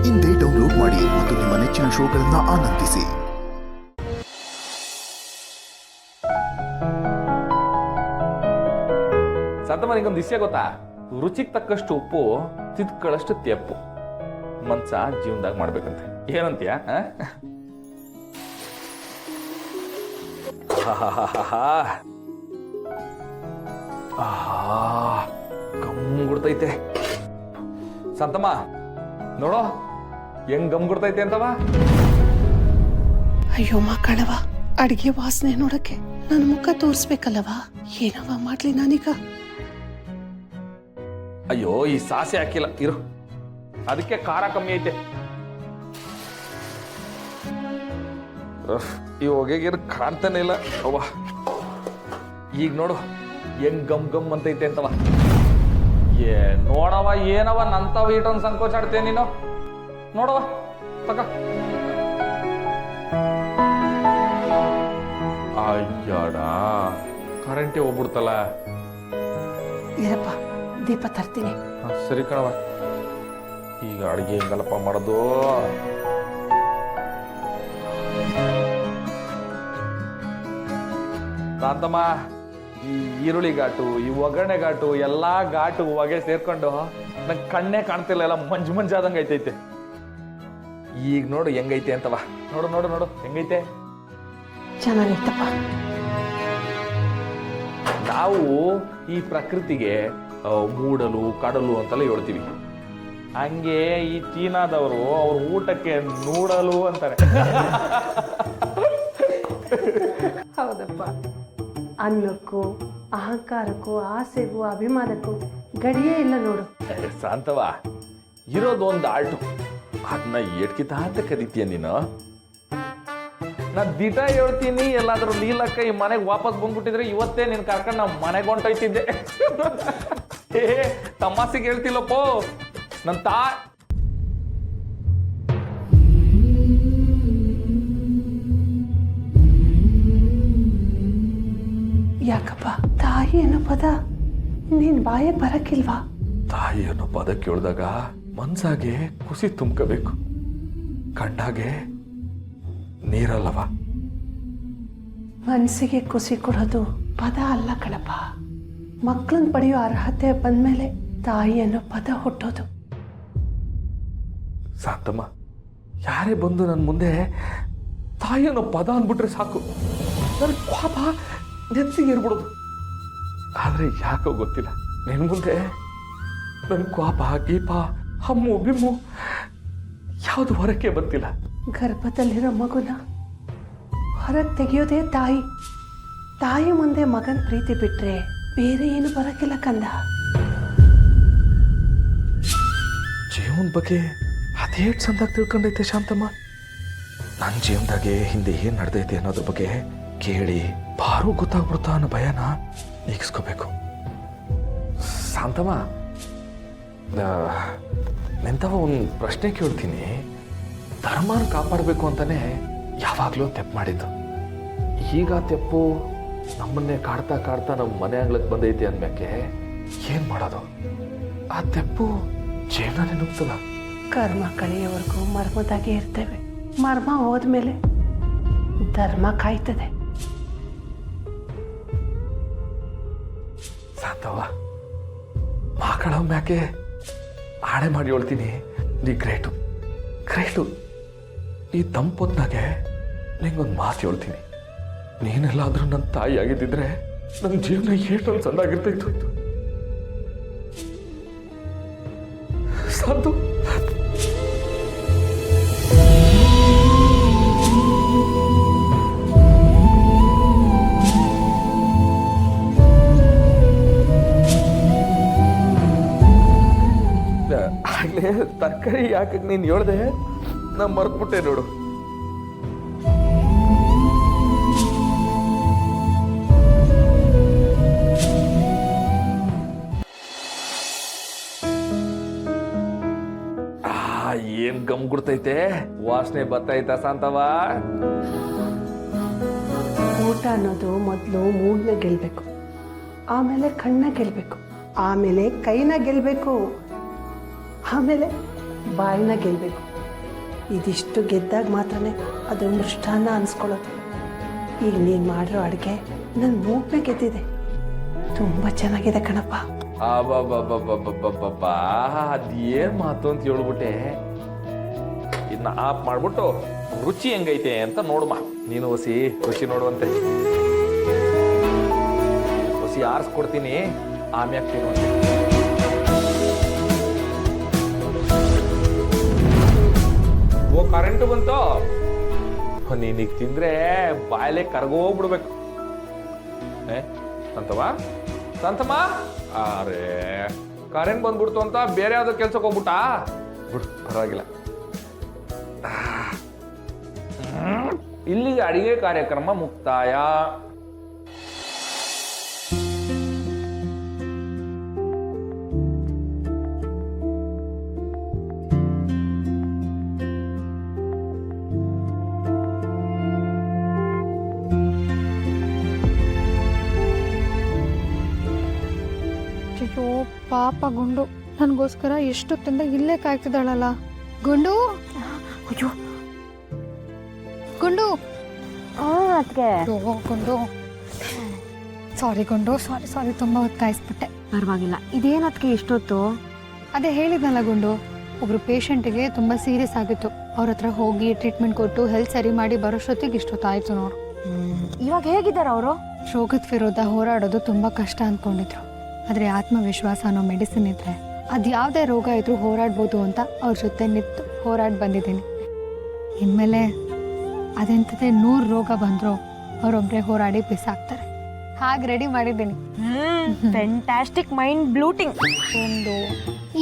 ಇಂದೇ ಡೌನ್ಲೋಡ್ ಮಾಡಿ ಮತ್ತು ನಿಮ್ಮ ನೆಚ್ಚಿನ ಶೋಗಳನ್ನು ಆನಂದಿಸಿ. ಸಂತಮ್ಮನಿಗೊಂದು ವಿಷಯ ಗೊತ್ತಾ? ರುಚಿಗೆ ತಕ್ಕಷ್ಟು ಉಪ್ಪು, ತಿದ್ಕೊಳ್ಳಷ್ಟು ತೆಪ್ಪು ಮನ್ಸ ಜೀವನದಾಗ ಮಾಡ್ಬೇಕಂತೆ. ಏನಂತೀಯ? ಗಮ್ ಗುಡ್ತೈತೆ ಸಂತಮ್ಮ, ನೋಡೋ ಹೆಂಗ್ ಗಮ್ ಗುಡ್ತೈತೆ ಅಂತವ. ಅಯ್ಯೋ ಮಕ್ಕಳವ, ಅಡಿಗೆ ವಾಸನೆ ನೋಡಕ್ಕೆ ನನ್ನ ಮುಖ ತೋರಿಸ್ಬೇಕಲ್ಲವ. ಏನವ ಮಾಡ್ಲಿ ನಾನೀಗ? ಅಯ್ಯೋ, ಈ ಸಾಸೆ ಹಾಕಿಲ್ಲ ಇರು, ಅದಕ್ಕೆ ಖಾರ ಕಮ್ಮಿ ಐತೆ. ಈ ಹೊಗೆಗೇನು ಕಾಣ್ತಾನೆ ಇಲ್ಲ ಅವ್ವ. ಈಗ ನೋಡು ಹೆಂಗ್ ಗಮ್ ಗಮ್ ಅಂತೈತೆ ಅಂತವ. ನೋಡವ, ಏನವ ನಂತವ ಇಟ್ಟೊಂದು ಸಂಕೋಚ ಆಡ್ತೇನೆ ನೀನು. ನೋಡವ ತಕ. ಅಯ್ಯಾಡ, ಕರೆಂಟೇ ಹೋಗ್ಬಿಡ್ತಲ್ಲ. ಇರಪ್ಪ, ದೀಪ ತರ್ತೀನಿ. ಸರಿ ಕಣವ. ಈಗ ಅಡಿಗೆ ಹೆಂಗಲ್ಲಪ್ಪ ಮಾಡೋದು? ಶಾಂತಮ್ಮ, ಈ ಈರುಳ್ಳಿ ಘಾಟು, ಈ ಒಗ್ಗರಣೆ ಘಾಟು, ಎಲ್ಲಾ ಘಾಟು ಹೊಗೆ ಸೇರ್ಕೊಂಡು ನಂಗೆ ಕಣ್ಣೇ ಕಾಣ್ತಿಲ್ಲ, ಎಲ್ಲ ಮಂಜು ಮಂಜಾದಂಗೆ ಐತೈತೆ. ಈಗ ನೋಡು ಹೆಂಗೈತೆ ಅಂತವ. ನೋಡು ನೋಡು ನೋಡು ಹೆಂಗೈತೆ. ಚೆನ್ನಾಗೈತಪ್ಪ. ನಾವು ಈ ಪ್ರಕೃತಿಗೆ ಮೂಡಲು ಕಡಲು ಅಂತೆಲ್ಲ ಹೇಳ್ತೀವಿ. ಹಂಗೆ ಈ ಚೀನಾದವರು ಅವ್ರ ಊಟಕ್ಕೆ ನೂಡಲು ಅಂತಾರೆ. ಹೌದಪ್ಪ, ಅನ್ನಕ್ಕೂ ಅಹಂಕಾರಕ್ಕೂ ಆಸೆಗೂ ಅಭಿಮಾನಕ್ಕೂ ಗಡಿಯೇ ಇಲ್ಲ ನೋಡು. ಶಾಂತವ, ಇರೋದೊಂದು ಆಲ್ಟು, ಅದನ್ನ ಏಟ್ಕಿತ ಅಂತ ಕರಿತೀಯ ನೀನು? ನಾನು ದಿಟ ಹೇಳ್ತೀನಿ, ಎಲ್ಲಾದ್ರೂ ನೀಲಕ್ಕ ಈ ಮನೆಗೆ ವಾಪಸ್ ಬಂದ್ಬಿಟ್ಟಿದ್ರೆ ಇವತ್ತೇ ನಿನ್ ಕರ್ಕೊಂಡು ನಾವು ಮನೆಗೆ ಹೊಂಟೋಯ್ತಿದ್ದೆ. ತಮಾಸಿಗೆ ಹೇಳ್ತಿಲ್ಲಪ್ಪೋ. ನನ್ನ ಯಾಕಪ್ಪ, ತಾಯಿ ಅನ್ನೋ ಪದ ನೀನ್ ಬಾಯಿಗೆ ಬರಕ್ಕಿಲ್ವಾ? ತಾಯಿ ಅನ್ನೋ ಪದ ಕೇಳಿದಾಗ ಮನ್ಸಾಗೆ ಖುಷಿ ತುಂಬ್ಕೋಬೇಕು, ಕಣ್ಣಾಗೆ ನೀರಲ್ಲವ. ಮನಸ್ಸಿಗೆ ಖುಷಿ ಕೊಡೋದು ಪದ ಅಲ್ಲ ಕಣಪ್ಪ. ಮಕ್ಕಳನ್ನ ಪಡೆಯೋ ಅರ್ಹತೆ ಬಂದ್ಮೇಲೆ ತಾಯಿ ಅನ್ನೋ ಪದ ಹುಟ್ಟೋದು. ಶಾಂತಮ್ಮ, ಯಾರೇ ಬಂದು ನನ್ನ ಮುಂದೆ ತಾಯಿ ಅನ್ನೋ ಪದ ಅಂದ್ಬಿಟ್ರೆ ಸಾಕು, ನನ್ನ ಪಾಪ ನೆನ್ಸಿಗೆ ಇರ್ಬಿಡೋದು. ಆದ್ರೆ ಯಾಕೋ ಗೊತ್ತಿಲ್ಲ, ನಿನ್ ಮುಂದೆ ನನ್ನ ಕೋಪ ಗೀಪ ಹಮ್ಮು ಬಿಮ್ಮು ಯಾವುದು ಹೊರಕ್ಕೆ ಬಂತಿಲ್ಲ. ಗರ್ಭದಲ್ಲಿರೋ ಮಗುನ ಹೊರಗೆ ತೆಗೆಯೋದೇ ತಾಯಿ. ತಾಯಿ ಮುಂದೆ ಮಗನ ಪ್ರೀತಿ ಬಿಟ್ರೆ ಬೇರೆ ಏನು ಬರಕ್ಕಿಲ್ಲ ಕಂದ. ಜೀವನ ಬಗ್ಗೆ ಅದೇ ಚಂದಾಗಿ ತಿಳ್ಕೊಂಡೈತೆ ಶಾಂತಮ್ಮ. ನನ್ನ ಜೀವನದಾಗೆ ಹಿಂದೆ ಏನ್ ನಡೆದೈತೆ ಅನ್ನೋದ್ರ ಬಗ್ಗೆ ಕೇಳಿ ಬಾರು ಗೊತ್ತಾಗ್ಬಿಡ್ತಾ ಅನ್ನೋ ಭಯನ ನೀಗಿಸ್ಕೋಬೇಕು. ಶಾಂತಮ್ಮ, ನಿಂತವ ಒಂದು ಪ್ರಶ್ನೆ ಕೇಳ್ತೀನಿ. ಧರ್ಮನ ಕಾಪಾಡಬೇಕು ಅಂತಾನೆ ಯಾವಾಗಲೂ ತೆಪ್ಪು ಮಾಡಿದ್ದು. ಈಗ ತೆಪ್ಪು ನಮ್ಮನ್ನೇ ಕಾಡ್ತಾ ಕಾಡ್ತಾ ನಮ್ಮ ಮನೆ ಅಂಗ್ಳಕ್ಕೆ ಬಂದೈತಿ ಅಂದ್ಮ್ಯಾಕೆ ಏನ್ ಮಾಡೋದು? ಆ ತೆಪ್ಪು ಜೀವನನೇ ನುಗ್ತದ. ಕರ್ಮ ಕಳೆಯೋವರೆಗೂ ಮರ್ಮದಾಗೆ ಇರ್ತೇವೆ. ಮರ್ಮ ಹೋದ್ಮೇಲೆ ಧರ್ಮ ಕಾಯ್ತದೆ. ಸಾಂತವ, ಮಕ್ಕಳ ಮ್ಯಾಕೆ ಆಣೆ ಮಾಡಿ ಹೇಳ್ತೀನಿ, ನೀ ಗ್ರೇಟು ಗ್ರೇಟು. ಈ ತಂಪೊತ್ನಾಗೆ ನಿಂಗೊಂದು ಮಾತು ಹೇಳ್ತೀನಿ. ನೀನೆಲ್ಲಾದ್ರೂ ನನ್ನ ತಾಯಿ ಆಗಿದ್ದಿದ್ರೆ ನನ್ನ ಜೀವನ ಏಟೊಂದು ಚೆನ್ನಾಗಿರ್ತಿತ್ತು. ಸಂತು, ಆಗ್ಲೇ ತರಕಾರಿ ಯಾಕೆ ನೀನು ಹೇಳ್ದೆ, ನಾ ಮರ್ತ್ಬಿಟ್ಟೆ ನೋಡು. ಏನ್ ಗಮ್ ಗುಡ್ತೈತೆ, ವಾಸನೆ ಬರ್ತೈತ ಶಾಂತವ? ಊಟ ಅನ್ನೋದು ಮೊದಲು ಮೂಗ್ನ ಗೆಲ್ಬೇಕು, ಆಮೇಲೆ ಕಣ್ಣ ಗೆಲ್ಬೇಕು, ಆಮೇಲೆ ಕೈನ ಗೆಲ್ಬೇಕು, ಆಮೇಲೆ ಬಾಯಿನ ಗೆಲ್ಬೇಕು. ಇದಿಷ್ಟು ಗೆದ್ದಾಗ ಮಾತ್ರನೇ ಅದು ಮೃಷ್ಟಾನ್ನ ಅನ್ಸ್ಕೊಳ್ಳೋದು. ಈಗ ನೀನು ಮಾಡಿರೋ ಅಡುಗೆ ನನ್ನ ಮೂಗ್ನೆ ಗೆದ್ದಿದೆ. ತುಂಬ ಚೆನ್ನಾಗಿದೆ ಕಣಪ್ಪ. ಅಬ್ಬಬ್ಬಬ್ಬಬ್ಬಬ್ಬಬ್ಬಬ್ಬಾ, ಅದೇನ್ ಮಾತು ಅಂತ ಹೇಳ್ಬಿಟ್ಟೆ. ಇದನ್ನ ಆಫ್ ಮಾಡ್ಬಿಟ್ಟು ರುಚಿ ಹೆಂಗೈತೆ ಅಂತ ನೋಡುಮ. ನೀನು ಹೊಸಿ ರುಚಿ ನೋಡುವಂತೆ. ಹೊಸಿ ಆರಿಸ್ಕೊಡ್ತೀನಿ, ಆಮ್ಯಾಗ ತಿನ್ನುವಂತೆ. ಓ ಕರೆಂಟು ಬಂತು. ನೀನೀಗ ತಿಂದ್ರೆ ಬಾಯಲೆ ಕರ್ಗೋಗ್ಬಿಡ್ಬೇಕು. ಸಂತಮ್ಮ ಸಂತಮ್ಮ, ಅರೇ ಕರೆಂಟ್ ಬಂದ್ಬಿಡ್ತು ಅಂತ ಬೇರೆ ಯಾವ್ದೋ ಕೆಲ್ಸಕ್ಕೆ ಹೋಗ್ಬಿಟ್ಟ. ಬಿಡು, ಪರವಾಗಿಲ್ಲ. ಇಲ್ಲಿಗೆ ಅಡಿಗೆ ಕಾರ್ಯಕ್ರಮ ಮುಕ್ತಾಯ. ಅಯ್ಯೋ ಪಾಪ ಗುಂಡು ನನಗೋಸ್ಕರ ಎಷ್ಟೊತ್ತಿಂದ ಇಲ್ಲೇ ಕಾಯ್ತಿದ್ದಾಳಲ್ಲ. ಗುಂಡು, ಅಯ್ಯೋ ಗುಂಡು. ಅದಕ್ಕೆ ಅಯ್ಯೋ ಗುಂಡು, ಸಾರಿ ಗುಂಡು, ಸಾರಿ ತುಂಬ ಹೊತ್ತು ಕಾಯಿಸ್ಬಿಟ್ಟೆ. ಪರವಾಗಿಲ್ಲ. ಇದೇನು ಅದಕ್ಕೆ ಇಷ್ಟೊತ್ತು? ಅದೇ ಹೇಳಿದ್ನಲ್ಲ ಗುಂಡು, ಒಬ್ರು ಪೇಷಂಟಿಗೆ ತುಂಬ ಸೀರಿಯಸ್ ಆಗಿತ್ತು. ಅವ್ರ ಹತ್ರ ಹೋಗಿ ಟ್ರೀಟ್ಮೆಂಟ್ ಕೊಟ್ಟು ಹೆಲ್ತ್ ಸರಿ ಮಾಡಿ ಬರೋಷ್ಟೊತ್ತಿಗೆ ಇಷ್ಟೊತ್ತಾಯ್ತು ನೋಡು. ಇವಾಗ ಹೇಗಿದ್ದಾರೆ ಅವರು? ರೋಗದ ವಿರೋಧ ಹೋರಾಡೋದು ತುಂಬ ಕಷ್ಟ ಅಂದ್ಕೊಂಡಿದ್ರು. ಆದರೆ ಆತ್ಮವಿಶ್ವಾಸ ಅನ್ನೋ ಮೆಡಿಸಿನ್ ಇದ್ರೆ ಅದು ಯಾವುದೇ ರೋಗ ಇದ್ರೂ ಹೋರಾಡ್ಬೋದು ಅಂತ ಅವ್ರ ಜೊತೆ ನಿಂತು ಹೋರಾಡಿ ಬಂದಿದ್ದೀನಿ. ಇನ್ಮೇಲೆ ಅದೆಂಥದೇ 100 ರೋಗ ಬಂದರೂ ಅವರೊಬ್ಬರೇ ಹೋರಾಡಿ ಬಿಸಾಕ್ತಾರೆ. ಹಾಗೆ ರೆಡಿ ಮಾಡಿದ್ದೀನಿ. Fantastic, mind blowing. ಒಂದು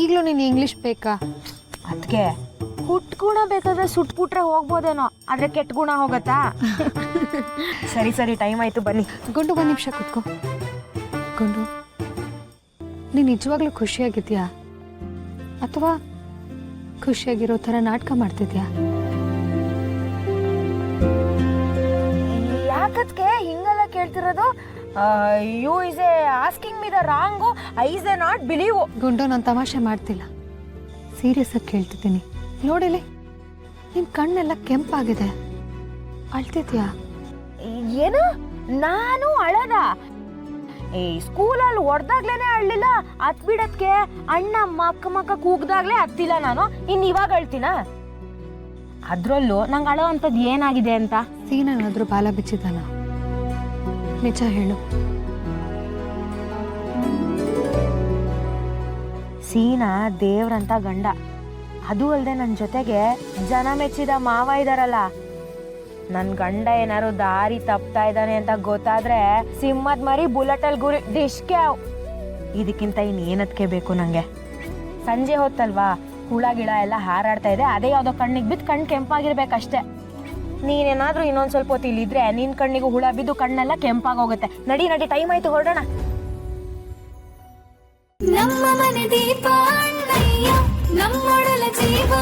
ಈಗಲೂ ನೀನು ಇಂಗ್ಲೀಷ್ ಬೇಕಾ? ಅದಕ್ಕೆ ಹುಟ್ಟು ಗುಣ ಬೇಕಾದ್ರೆ ಸುಟ್ಬಿಟ್ರೆ ಹೋಗ್ಬೋದೇನೋ, ಆದ್ರೆ ಕೆಟ್ಟ ಗುಣ ಹೋಗತ್ತಾ? ಸರಿ ಟೈಮ್ ಆಯ್ತು, ಬನ್ನಿ. ಗುಂಡು, ಒಂದು ನಿಮಿಷ ಕೂತ್ಕೋ. ಗುಂಡು, ನೀನು ನಿಜವಾಗ್ಲೂ ಖುಷಿಯಾಗಿದ್ಯಾ ಅಥವಾ ಖುಷಿಯಾಗಿರೋ ಥರ ನಾಟಕ ಮಾಡ್ತಿದ್ಯಾ? ಯಾಕದ್ಕೆ ಹಿಂಗೆಲ್ಲ ಕೇಳ್ತಿರೋದು? You is a asking me the wrong, I is a not believe. ಗುಂಡು, ನಾನು ತಮಾಷೆ ಮಾಡ್ತಿಲ್ಲ, ಸೀರಿಯಸ್ ಆಗಿ ಕೇಳ್ತಿದ್ದೀನಿ. ನೋಡಿಲಿ, ನಿನ್ನ ಕಣ್ಣೆಲ್ಲ ಕೆಂಪಾಗಿದೆ, ಅಳ್ತಿದ್ಯಾ? ಏನು? ನಾನು ಅಳದ? ಸ್ಕೂಲಲ್ಲಿ ಹೊಡೆದಾಗ್ಲೇನೆ ಅಳ್ಳಿಲ್ಲ, ಅತ್ ಬಿಡತ್ಕೆ ಅಣ್ಣ ಮಕ್ಕ ಕೂಗ್ದಾಗ್ಲೇ ಹತ್ತಿಲ್ಲ ನಾನು, ಇನ್ನು ಇವಾಗ ಅಳ್ತೀನ? ಅದ್ರಲ್ಲೂ ನಂಗೆ ಅಳೋ ಅಂಥದ್ದು ಏನಾಗಿದೆ ಅಂತ? ಸೀನಾದ್ರೂ ಬಾಲ ಬಿಚ್ಚಿದಾನ? ನಿಜ ಹೇಳು. ಸೀನಾ ದೇವ್ರಂತ ಗಂಡ, ಅದು ಅಲ್ಲದೆ ನನ್ನ ಜೊತೆಗೆ ಜನ ಮೆಚ್ಚಿದ ಮಾವ ಇದಾರಲ್ಲ. ನನ್ನ ಗಂಡ ಏನಾರು ದಾರಿ ತಪ್ತಾ ಇದ್ದಾನೆ ಅಂತ ಗೊತ್ತಾದ್ರೆ ಸಿಂಹದ ಮರಿ ಬುಲೆಟಲ್ಲಿ ಗುರಿ ಡಿಶ್ಗೆ. ಇದಕ್ಕಿಂತ ಇನ್ನೇನದಕ್ಕೆ ಬೇಕು ನಂಗೆ? ಸಂಜೆ ಹೊತ್ತಲ್ವಾ, ಹುಳ ಗಿಳ ಎಲ್ಲ ಹಾರಾಡ್ತಾ ಇದೆ, ಅದೇ ಯಾವುದೋ ಕಣ್ಣಿಗೆ ಬಿದ್ದು ಕಣ್ಣು ಕೆಂಪಾಗಿರ್ಬೇಕಷ್ಟೇ. ನೀನೇನಾದ್ರೂ ಇನ್ನೊಂದು ಸ್ವಲ್ಪ ಹೊತ್ತು ಇಲ್ಲಿದ್ರೆ ನಿನ್ನ ಕಣ್ಣಿಗೂ ಹುಳ ಬಿದ್ದು ಕಣ್ಣೆಲ್ಲ ಕೆಂಪಾಗೋಗುತ್ತೆ. ನಡಿ ಟೈಮ್ ಆಯ್ತು, ಹೊರಡೋಣ. ನಮ್ಮ ಮನೆ ದೀಪ ಅಣ್ಣಯ್ಯ, ನಮ್ಮೊಡಲ ಜೀವ